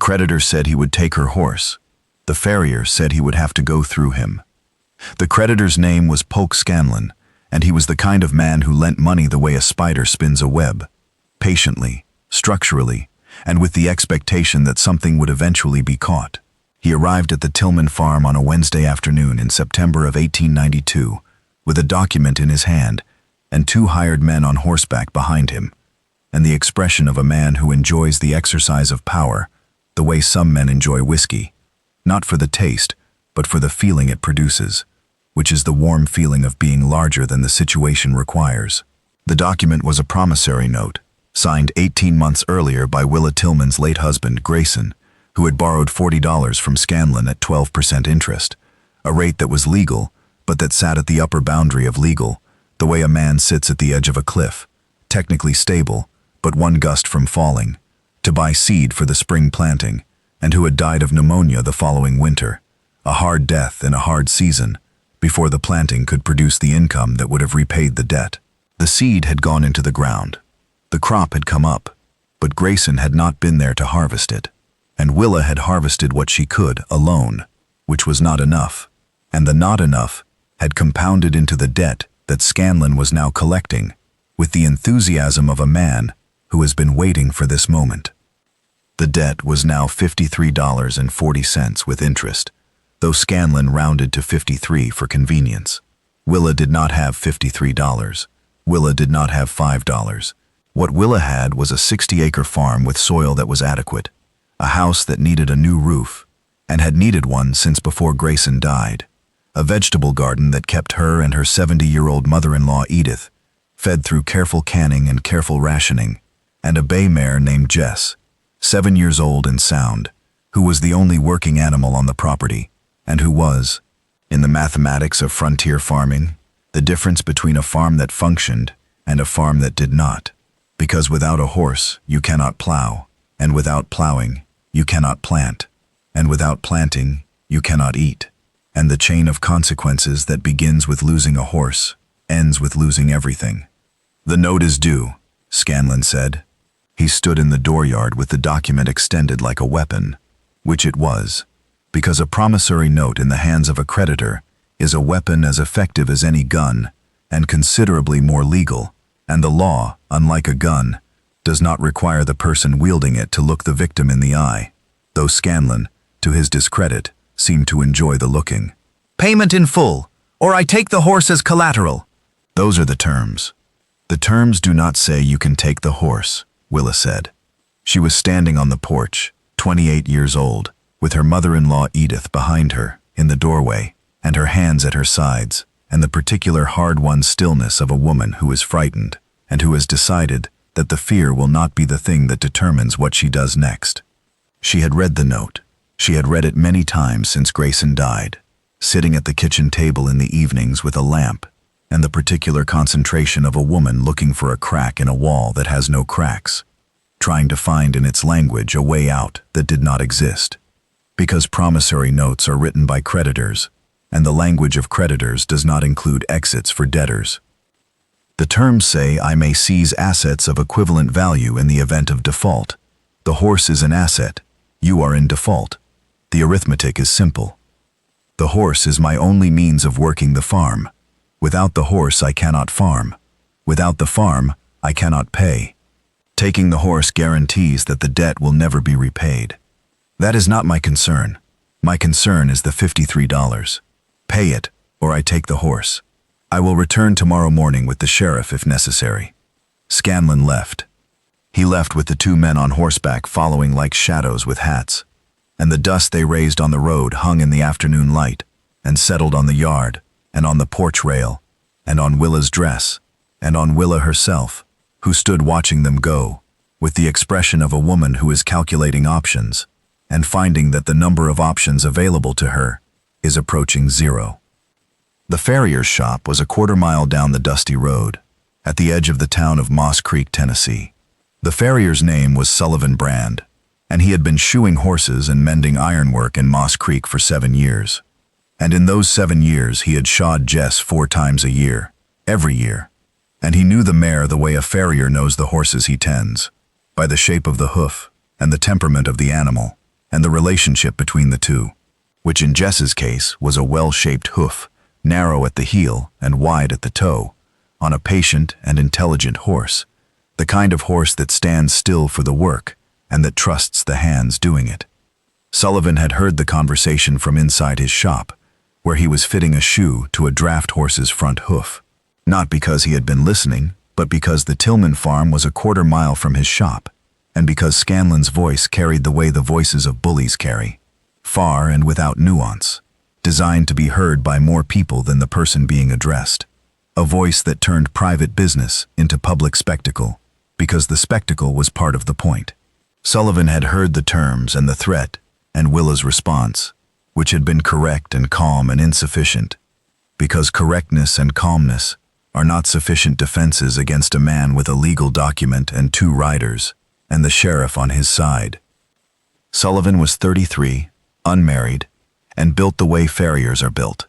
creditor said he would take her horse. The farrier said he would have to go through him. The creditor's name was Polk Scanlon, and he was the kind of man who lent money the way a spider spins a web, patiently, structurally, and with the expectation that something would eventually be caught. He arrived at the Tillman farm on a Wednesday afternoon in September of 1892, with a document in his hand and 2 hired men on horseback behind him, and the expression of a man who enjoys the exercise of power the way some men enjoy whiskey, not for the taste, but for the feeling it produces, which is the warm feeling of being larger than the situation requires. The document was a promissory note, signed 18 months earlier by Willa Tillman's late husband, Grayson, who had borrowed $40 from Scanlon at 12% interest, a rate that was legal, but that sat at the upper boundary of legal, the way a man sits at the edge of a cliff, technically stable, but one gust from falling, to buy seed for the spring planting, and who had died of pneumonia the following winter, a hard death in a hard season, before the planting could produce the income that would have repaid the debt. The seed had gone into the ground. The crop had come up, but Grayson had not been there to harvest it, and Willa had harvested what she could alone, which was not enough, and the not enough had compounded into the debt that Scanlon was now collecting, with the enthusiasm of a man who has been waiting for this moment. The debt was now $53.40 with interest, though Scanlon rounded to 53 for convenience. Willa did not have $53. Willa did not have $5. What Willa had was a 60-acre farm with soil that was adequate, a house that needed a new roof, and had needed one since before Grayson died, a vegetable garden that kept her and her 70-year-old mother-in-law Edith fed through careful canning and careful rationing, and a bay mare named Jess, 7 years old and sound, who was the only working animal on the property, and who was, in the mathematics of frontier farming, the difference between a farm that functioned and a farm that did not. Because without a horse, you cannot plow, and without plowing, you cannot plant, and without planting, you cannot eat. And the chain of consequences that begins with losing a horse ends with losing everything. "The note is due," Scanlon said. He stood in the dooryard with the document extended like a weapon, which it was, because a promissory note in the hands of a creditor is a weapon as effective as any gun and considerably more legal, and the law, unlike a gun, does not require the person wielding it to look the victim in the eye, though Scanlon, to his discredit, seemed to enjoy the looking. "Payment in full, or I take the horse as collateral." Those are the terms. "The terms do not say you can take the horse," Willa said. She was standing on the porch, 28 years old, with her mother-in-law Edith behind her, in the doorway, and her hands at her sides, and the particular hard-won stillness of a woman who is frightened, and who has decided that the fear will not be the thing that determines what she does next. She had read the note. She had read it many times since Grayson died, sitting at the kitchen table in the evenings with a lamp, and the particular concentration of a woman looking for a crack in a wall that has no cracks, trying to find in its language a way out that did not exist. Because promissory notes are written by creditors, and the language of creditors does not include exits for debtors. The terms say I may seize assets of equivalent value in the event of default. The horse is an asset. You are in default. The arithmetic is simple. The horse is my only means of working the farm. Without the horse I cannot farm. Without the farm I cannot pay. Taking the horse guarantees that the debt will never be repaid. That is not my concern. My concern is the $53. Pay it, or I take the horse. I will return tomorrow morning with the sheriff if necessary. Scanlon left. He left with the 2 men on horseback following like shadows with hats, and the dust they raised on the road hung in the afternoon light and settled on the yard and on the porch rail and on Willa's dress and on Willa herself, who stood watching them go, with the expression of a woman who is calculating options and finding that the number of options available to her is approaching 0. The farrier's shop was a quarter-mile down the dusty road, at the edge of the town of Moss Creek, Tennessee. The farrier's name was Sullivan Brand, and he had been shoeing horses and mending ironwork in Moss Creek for 7 years. And in those 7 years he had shod Jess 4 times a year, every year. And he knew the mare the way a farrier knows the horses he tends, by the shape of the hoof and the temperament of the animal, and the relationship between the two, which in Jess's case was a well-shaped hoof, narrow at the heel and wide at the toe, on a patient and intelligent horse, the kind of horse that stands still for the work and that trusts the hands doing it. Sullivan had heard the conversation from inside his shop, where he was fitting a shoe to a draft horse's front hoof, not because he had been listening, but because the Tillman farm was a quarter-mile from his shop, and because Scanlon's voice carried the way the voices of bullies carry, far and without nuance, designed to be heard by more people than the person being addressed. A voice that turned private business into public spectacle, because the spectacle was part of the point. Sullivan had heard the terms and the threat, and Willa's response, which had been correct and calm and insufficient, because correctness and calmness are not sufficient defenses against a man with a legal document and 2 riders, and the sheriff on his side. Sullivan was 33, unmarried, and built the way Farriers are built,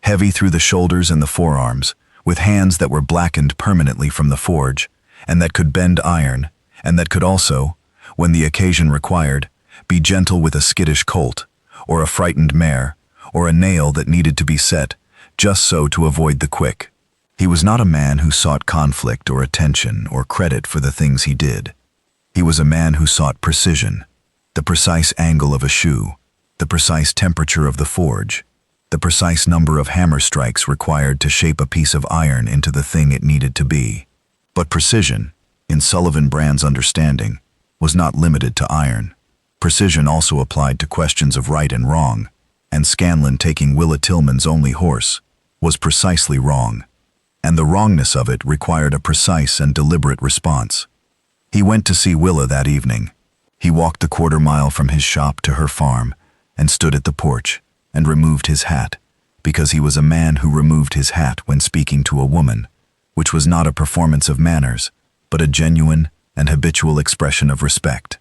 heavy through the shoulders and the forearms, with hands that were blackened permanently from the forge, and that could bend iron, and that could also, when the occasion required, be gentle with a skittish colt, or a frightened mare, or a nail that needed to be set, just so to avoid the quick. He was not a man who sought conflict or attention or credit for the things he did. He was a man who sought precision, the precise angle of a shoe, the precise temperature of the forge, the precise number of hammer strikes required to shape a piece of iron into the thing it needed to be. But precision, in Sullivan Brand's understanding, was not limited to iron. Precision also applied to questions of right and wrong, and Scanlon taking Willa Tillman's only horse was precisely wrong, and the wrongness of it required a precise and deliberate response. He went to see Willa that evening. He walked the quarter-mile from his shop to her farm and stood at the porch and removed his hat, because he was a man who removed his hat when speaking to a woman, which was not a performance of manners, but a genuine and habitual expression of respect.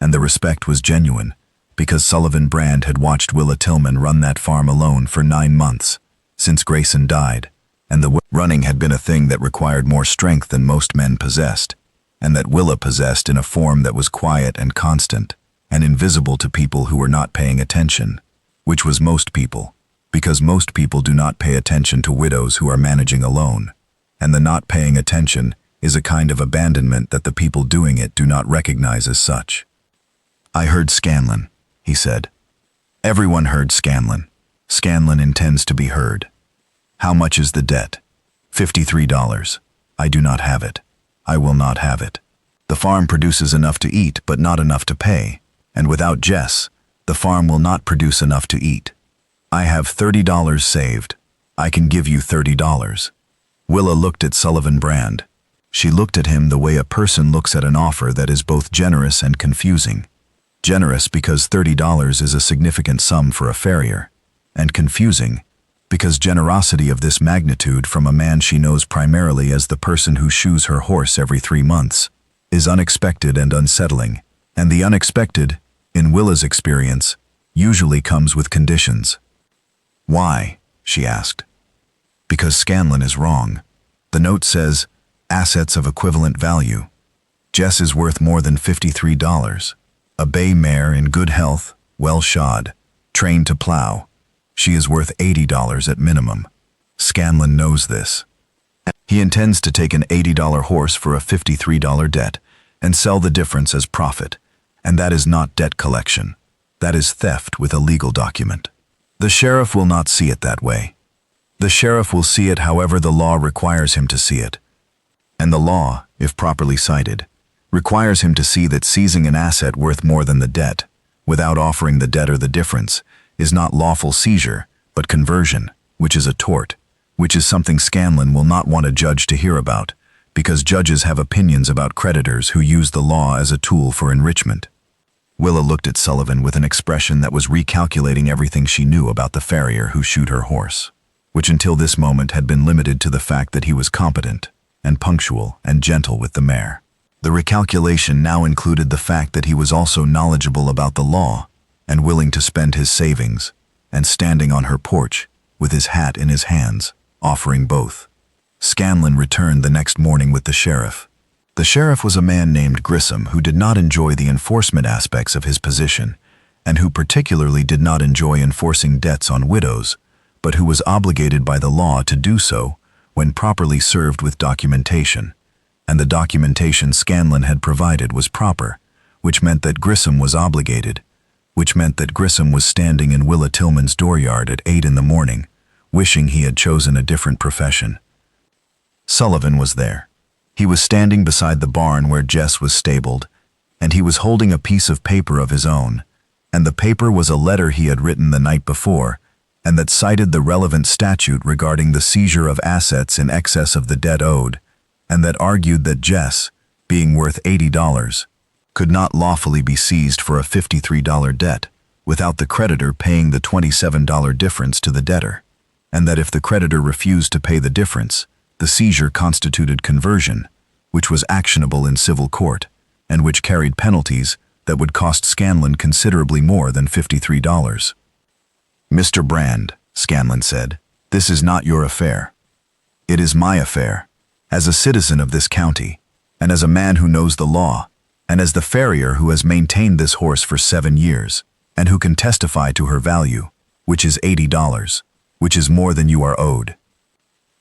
And the respect was genuine, because Sullivan Brand had watched Willa Tillman run that farm alone for 9 months, since Grayson died, and the running had been a thing that required more strength than most men possessed, and that Willa possessed in a form that was quiet and constant, and invisible to people who were not paying attention, which was most people, because most people do not pay attention to widows who are managing alone, and the not paying attention is a kind of abandonment that the people doing it do not recognize as such. "I heard Scanlon," he said. "Everyone heard Scanlon. Scanlon intends to be heard. How much is the debt?" $53. "I do not have it. I will not have it. The farm produces enough to eat, but not enough to pay, and without Jess, the farm will not produce enough to eat. I have $30 saved. I can give you $30. Willa looked at Sullivan Brand. She looked at him the way a person looks at an offer that is both generous and confusing. Generous because $30 is a significant sum for a farrier, and confusing because generosity of this magnitude from a man she knows primarily as the person who shoes her horse every 3 months is unexpected and unsettling, and the unexpected, in Willa's experience, usually comes with conditions. "Why?" she asked. "Because Scanlon is wrong. The note says, assets of equivalent value. Jess is worth more than $53. A bay mare in good health, well shod, trained to plow. She is worth $80 at minimum. Scanlon knows this. He intends to take an $80 horse for a $53 debt and sell the difference as profit, and that is not debt collection. That is theft with a legal document. The sheriff will not see it that way. The sheriff will see it however the law requires him to see it. And the law, if properly cited, requires him to see that seizing an asset worth more than the debt, without offering the debtor the difference, is not lawful seizure, but conversion, which is a tort, which is something Scanlon will not want a judge to hear about, because judges have opinions about creditors who use the law as a tool for enrichment. Willa looked at Sullivan with an expression that was recalculating everything she knew about the farrier who shoed her horse, which until this moment had been limited to the fact that he was competent and punctual and gentle with the mare. The recalculation now included the fact that he was also knowledgeable about the law and willing to spend his savings, and standing on her porch with his hat in his hands, offering both. Scanlon returned the next morning with the sheriff. The sheriff was a man named Grissom who did not enjoy the enforcement aspects of his position and who particularly did not enjoy enforcing debts on widows, but who was obligated by the law to do so when properly served with documentation. And the documentation Scanlon had provided was proper, which meant that Grissom was obligated, which meant that Grissom was standing in Willa Tillman's dooryard at 8 in the morning, wishing he had chosen a different profession. Sullivan was there. He was standing beside the barn where Jess was stabled, and he was holding a piece of paper of his own, and the paper was a letter he had written the night before, and that cited the relevant statute regarding the seizure of assets in excess of the debt owed, and that argued that Jess, being worth $80, could not lawfully be seized for a $53 debt without the creditor paying the $27 difference to the debtor, and that if the creditor refused to pay the difference, the seizure constituted conversion, which was actionable in civil court, and which carried penalties that would cost Scanlon considerably more than $53. "Mr. Brand," Scanlon said, "this is not your affair. It is my affair, as a citizen of this county, and as a man who knows the law, and as the farrier who has maintained this horse for 7 years, and who can testify to her value, which is $80, which is more than you are owed."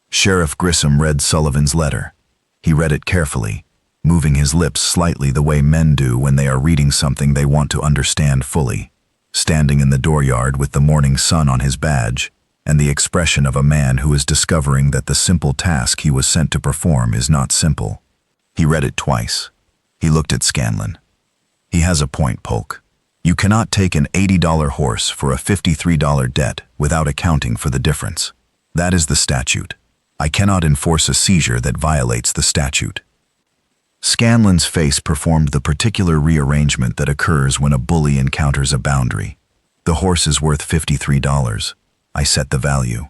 Sheriff Grissom read Sullivan's letter. He read it carefully, moving his lips slightly the way men do when they are reading something they want to understand fully, standing in the dooryard with the morning sun on his badge, and the expression of a man who is discovering that the simple task he was sent to perform is not simple. He read it twice. He looked at Scanlon. "He has a point, Polk. You cannot take an $80 horse for a $53 debt without accounting for the difference. That is the statute. I cannot enforce a seizure that violates the statute." Scanlon's face performed the particular rearrangement that occurs when a bully encounters a boundary. "The horse is worth $53. I set the value."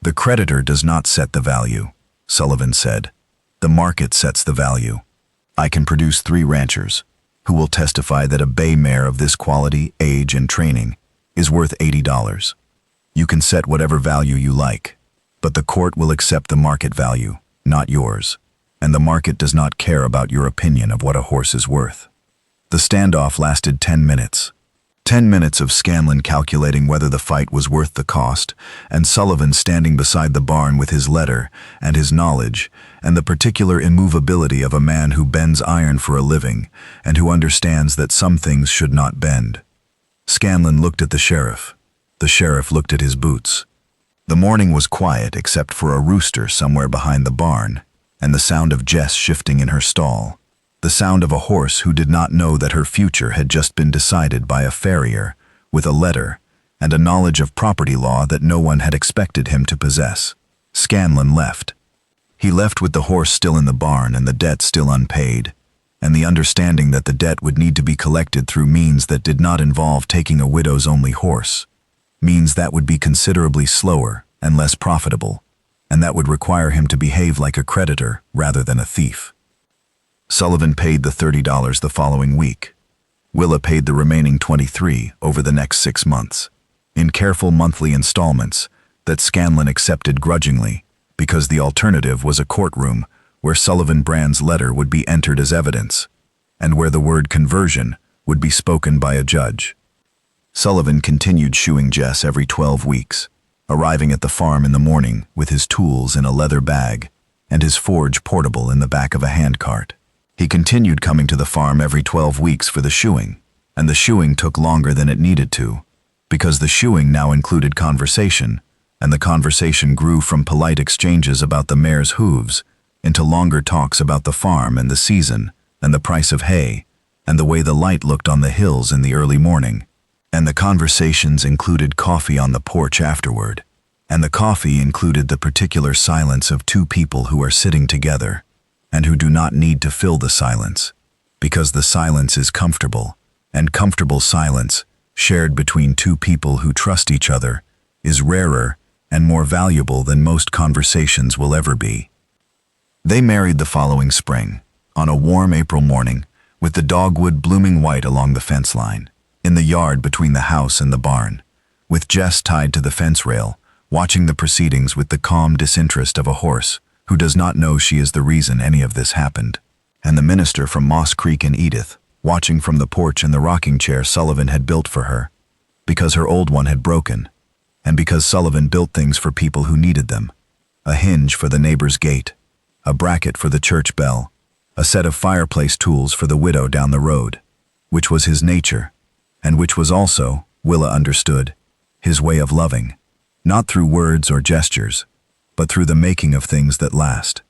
"The creditor does not set the value," Sullivan said. "The market sets the value. I can produce 3 ranchers who will testify that a bay mare of this quality, age, and training is worth $80. You can set whatever value you like, but the court will accept the market value, not yours, and the market does not care about your opinion of what a horse is worth." The standoff lasted 10 minutes. 10 minutes of Scanlon calculating whether the fight was worth the cost, and Sullivan standing beside the barn with his letter and his knowledge and the particular immovability of a man who bends iron for a living and who understands that some things should not bend. Scanlon looked at the sheriff. The sheriff looked at his boots. The morning was quiet except for a rooster somewhere behind the barn, and the sound of Jess shifting in her stall, the sound of a horse who did not know that her future had just been decided by a farrier with a letter and a knowledge of property law that no one had expected him to possess. Scanlon left. He left with the horse still in the barn and the debt still unpaid, and the understanding that the debt would need to be collected through means that did not involve taking a widow's only horse, means that would be considerably slower and less profitable, and that would require him to behave like a creditor rather than a thief. Sullivan paid the $30 the following week. Willa paid the remaining $23 over the next 6 months, in careful monthly installments that Scanlon accepted grudgingly because the alternative was a courtroom where Sullivan Brand's letter would be entered as evidence, and where the word conversion would be spoken by a judge. Sullivan continued shoeing Jess every 12 weeks, arriving at the farm in the morning with his tools in a leather bag and his forge portable in the back of a handcart. He continued coming to the farm every 12 weeks for the shoeing, and the shoeing took longer than it needed to, because the shoeing now included conversation, and the conversation grew from polite exchanges about the mare's hooves into longer talks about the farm and the season and the price of hay and the way the light looked on the hills in the early morning. And the conversations included coffee on the porch afterward, and the coffee included the particular silence of 2 people who are sitting together and who do not need to fill the silence, because the silence is comfortable, and comfortable silence, shared between 2 people who trust each other, is rarer and more valuable than most conversations will ever be. They married the following spring, on a warm April morning, with the dogwood blooming white along the fence line, in the yard between the house and the barn, with Jess tied to the fence rail, watching the proceedings with the calm disinterest of a horse who does not know she is the reason any of this happened, and the minister from Moss Creek and Edith, watching from the porch in the rocking chair Sullivan had built for her, because her old one had broken, and because Sullivan built things for people who needed them. A hinge for the neighbor's gate, a bracket for the church bell, a set of fireplace tools for the widow down the road, which was his nature, and which was also, Willa understood, his way of loving, not through words or gestures, but through the making of things that last.